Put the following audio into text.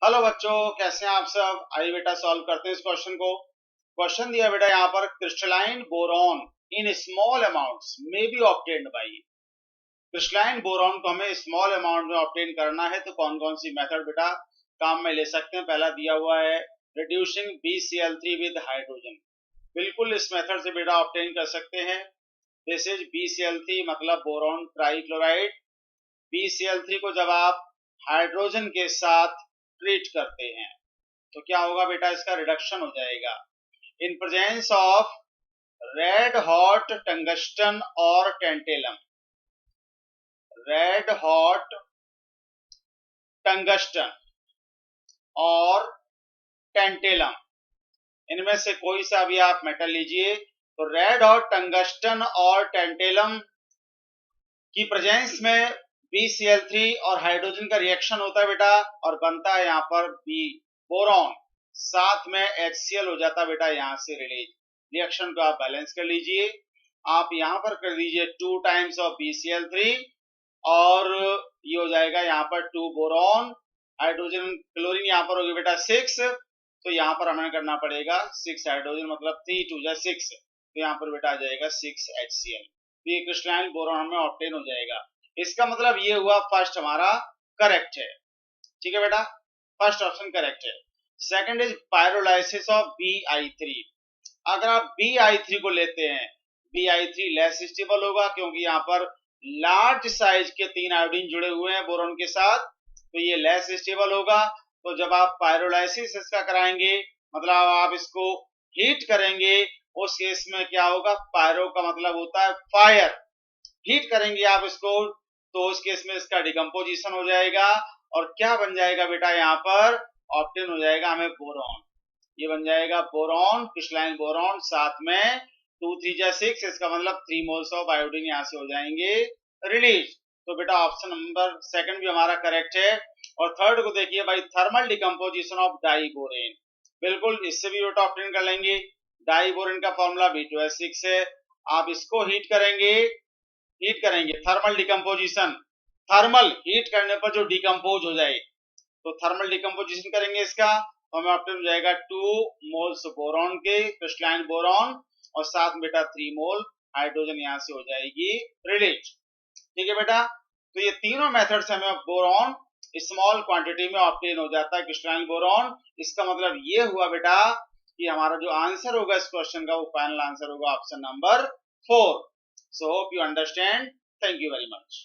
Hello बच्चों, कैसे हैं आप सब। आइए बेटा सॉल्व करते हैं इस क्वेश्चन को। क्वेश्चन दिया बेटा यहाँ पर, crystalline boron in small amounts may be obtained by. Crystalline boron को हमें स्मॉल अमाउंट में ऑब्टेन करना है, तो कौन कौन सी मेथड बेटा काम में ले सकते हैं। पहला दिया हुआ है रिड्यूसिंग BCl3 विद हाइड्रोजन। बिल्कुल इस मेथड से बेटा ऑब्टेन कर सकते हैं। दिस इज BCl3 मतलब बोरॉन ट्राइक्लोराइड। BCl3 को जब आप हाइड्रोजन के साथ ट्रीट करते हैं तो क्या होगा बेटा, इसका रिडक्शन हो जाएगा in presence of red hot tungsten और टेंटेलम। रेड हॉट टंगस्टन और टेंटेलम, इनमें से कोई सा भी आप मेटल लीजिए, तो रेड हॉट टंगस्टन और टेंटेलम की प्रेजेंस में BCl3 और हाइड्रोजन का रिएक्शन होता है बेटा, और बनता है यहाँ पर बोरॉन, साथ में HCl हो जाता है बेटा यहाँ से रिलीज। रिएक्शन को आप बैलेंस कर लीजिए। आप यहाँ पर कर दीजिए 2 टाइम्स ऑफ BCl3 और ये हो जाएगा यहाँ पर 2 बोरॉन, हाइड्रोजन क्लोरीन यहाँ पर होगी बेटा 6, तो यहाँ पर हमें करना पड़ेगा 6 हाइड्रोजन मतलब 3 2 जा 6, तो यहाँ पर बेटा आ जाएगा 6 HCl। तो ये क्रिस्टलाइन बोरॉन में ऑब्टेन हो जाएगा। इसका मतलब ये हुआ फर्स्ट हमारा करेक्ट है। ठीक है बेटा, फर्स्ट ऑप्शन करेक्ट है। Second is pyrolysis of Bi3। अगर आप Bi3 को लेते हैं, Bi3 लेस स्टेबल होगा क्योंकि यहाँ पर लार्ज साइज के 3 आयोडीन जुड़े हुए हैं बोरॉन के साथ, तो ये लेस स्टेबल होगा। तो जब आप पायरोलाइसिस इसका कराएंगे, मतलब आप इसको हीट करेंगे, उस केस में क्या होगा, पायरो का मतलब होता है फायर। हीट करेंगे आप इसको तो उस केस में इसका डिकम्पोजिशन हो जाएगा और क्या बन जाएगा बेटा, यहाँ पर ऑब्टेन हो जाएगा हमें बोरॉन। ये बन जाएगा बोरॉन, क्रिस्टलाइन बोरॉन, साथ में 2 3 जा 6, इसका मतलब 3 मोल्स ऑफ आयोडीन यहाँ से हो जाएंगे रिलीज। तो बेटा ऑप्शन नंबर सेकंड भी हमारा करेक्ट है। और थर्ड को देखिए भाई, थर्मल डिकम्पोजिशन ऑफ डाइबोरेन। बिल्कुल इससे भी बेटा ऑब्टेन कर लेंगे। डाइबोरेन का फॉर्मूला B2H6 है। आप इसको हीट करेंगे थर्मल डिकम्पोजिशन, थर्मल हीट करने पर जो डिकम्पोज हो जाए, तो थर्मल डिकम्पोजिशन करेंगे इसका, तो हमें ऑप्टेन हो जाएगा 2 मोल्स बोरॉन के, क्रिस्टलाइन बोरॉन, और साथ में बेटा 3 मोल हाइड्रोजन यहाँ से हो जाएगी रिलीज। ठीक है बेटा, तो ये तीनों मेथड से हमें बोरॉन स्मॉल क्वांटिटी में ऑब्टेन हो जाता है, क्रिस्टलाइन बोरॉन। इसका मतलब ये हुआ बेटा कि हमारा जो आंसर होगा इस क्वेश्चन का, वो फाइनल आंसर होगा option number 4। So hope you understand. Thank you very much.